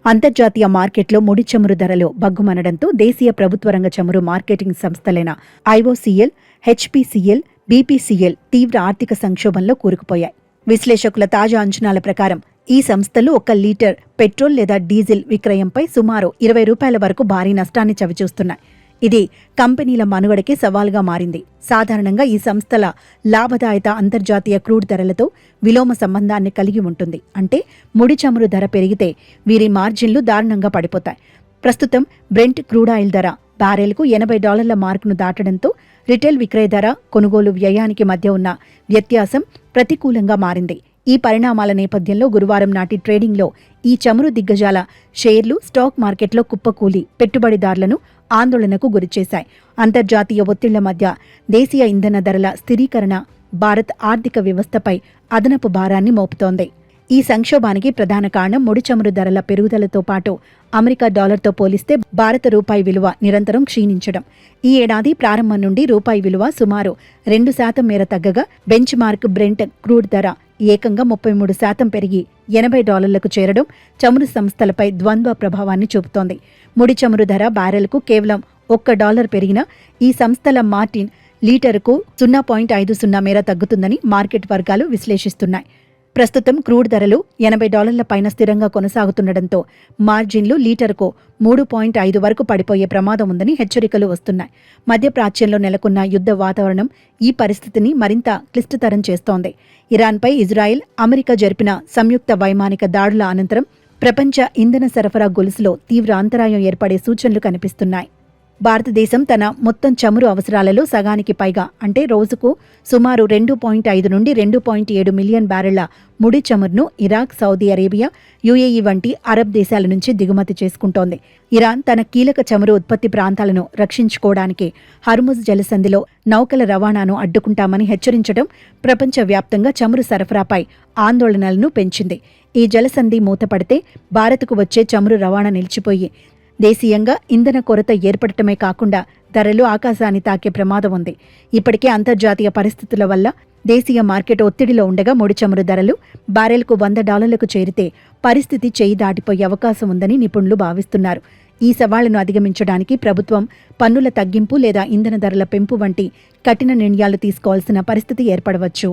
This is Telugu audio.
అంతర్జాతీయ మార్కెట్లో ముడి చమురు ధరలు బగ్గుమనడంతో దేశీయ ప్రభుత్వ రంగ చమురు మార్కెటింగ్ సంస్థలైన ఐఓసీఎల్, హెచ్పీసీఎల్, బీపీసీఎల్ తీవ్ర ఆర్థిక సంక్షోభంలో కూరుకుపోయాయి. విశ్లేషకుల తాజా అంచనాల ప్రకారం ఈ సంస్థలు 1 లీటర్ పెట్రోల్ లేదా డీజిల్ విక్రయంపై సుమారు ₹20 వరకు భారీ నష్టాన్ని చవిచూస్తున్నాయి. ఇది కంపెనీల మనుగడకే సవాల్గా మారింది. సాధారణంగా ఈ సంస్థల లాభదాయత అంతర్జాతీయ క్రూడ్ ధరలతో విలోమ సంబంధాన్ని కలిగి ఉంటుంది. అంటే ముడి చమురు ధర పెరిగితే వీరి మార్జిన్లు దారుణంగా పడిపోతాయి. ప్రస్తుతం బ్రెంట్ క్రూడాయిల్ ధర బ్యారెల్కు $80 మార్కును దాటడంతో రిటైల్ విక్రయ ధర, కొనుగోలు వ్యయానికి మధ్య ఉన్న వ్యత్యాసం ప్రతికూలంగా మారింది. ఈ పరిణామాల నేపథ్యంలో గురువారం నాటి ట్రేడింగ్లో ఈ చమురు దిగ్గజాల షేర్లు స్టాక్ మార్కెట్లో కుప్పకూలి పెట్టుబడిదారులను ఆందోళనకు గురిచేశాయి. అంతర్జాతీయ ఒత్తిళ్ల మధ్య దేశీయ ఇంధన ధరల స్థిరీకరణ భారత్ ఆర్థిక వ్యవస్థపై అదనపు భారాన్ని మోపుతోంది. ఈ సంక్షోభానికి ప్రధాన కారణం ముడి చమురు ధరల పెరుగుదలతో పాటు అమెరికా డాలర్తో పోలిస్తే భారత రూపాయి విలువ నిరంతరం క్షీణించడం. ఈ ఏడాది ప్రారంభం నుండి రూపాయి విలువ సుమారు 2% మేర తగ్గగా బెంచ్ మార్క్ బ్రెంట్ క్రూడ్ ధర ఏకంగా 33% పెరిగి $80లకు చేరడం చమురు సంస్థలపై ద్వంద్వ ప్రభావాన్ని చూపుతోంది. ముడి చమురు ధర బ్యారెల్కు కేవలం $1 పెరిగినా ఈ సంస్థల మార్జిన్ లీటరుకు 0.50 మేర తగ్గుతుందని మార్కెట్ వర్గాలు విశ్లేషిస్తున్నాయి. ప్రస్తుతం క్రూడ్ ధరలు $80 పైన స్థిరంగా కొనసాగుతుండటంతో మార్జిన్లు లీటరుకు 3.5 వరకు పడిపోయే ప్రమాదం ఉందని హెచ్చరికలు వస్తున్నాయి. మధ్యప్రాచ్యంలో నెలకొన్న యుద్ధ వాతావరణం ఈ పరిస్థితిని మరింత క్లిష్టతరం చేస్తోంది. ఇరాన్పై ఇజ్రాయెల్, అమెరికా జరిపిన సంయుక్త వైమానిక దాడుల అనంతరం ప్రపంచ ఇంధన సరఫరా గొలుసులో తీవ్ర అంతరాయం ఏర్పడే సూచనలు కనిపిస్తున్నాయి. భారతదేశం తన మొత్తం చమురు అవసరాలలో సగానికి పైగా అంటే రోజుకు సుమారు 2.5 నుండి 2.7 మిలియన్ బ్యారెళ్ల ముడి చమురును ఇరాక్, సౌదీ అరేబియా, యుఏఈ వంటి అరబ్ దేశాల నుంచి దిగుమతి చేసుకుంటోంది. ఇరాన్ తన కీలక చమురు ఉత్పత్తి ప్రాంతాలను రక్షించుకోవడానికి హర్ముజ్ జలసంధిలో నౌకల రవాణాను అడ్డుకుంటామని హెచ్చరించడం ప్రపంచవ్యాప్తంగా చమురు సరఫరాపై ఆందోళనలను పెంచింది. ఈ జలసంధి మూతపడితే భారత్కు వచ్చే చమురు రవాణా నిలిచిపోయి దేశీయంగా ఇంధన కొరత ఏర్పడటమే కాకుండా ధరలు ఆకాశాన్ని తాకే ప్రమాదం ఉంది. ఇప్పటికే అంతర్జాతీయ పరిస్థితుల వల్ల దేశీయ మార్కెట్ ఒత్తిడిలో ఉండగా ముడి చమురు ధరలు బ్యారెల్కు $100లకు చేరితే పరిస్థితి చేయి దాటిపోయే అవకాశం ఉందని నిపుణులు భావిస్తున్నారు. ఈ సవాళ్లను అధిగమించడానికి ప్రభుత్వం పన్నుల తగ్గింపు లేదా ఇంధన ధరల పెంపు వంటి కఠిన నిర్ణయాలు తీసుకోవాల్సిన పరిస్థితి ఏర్పడవచ్చు.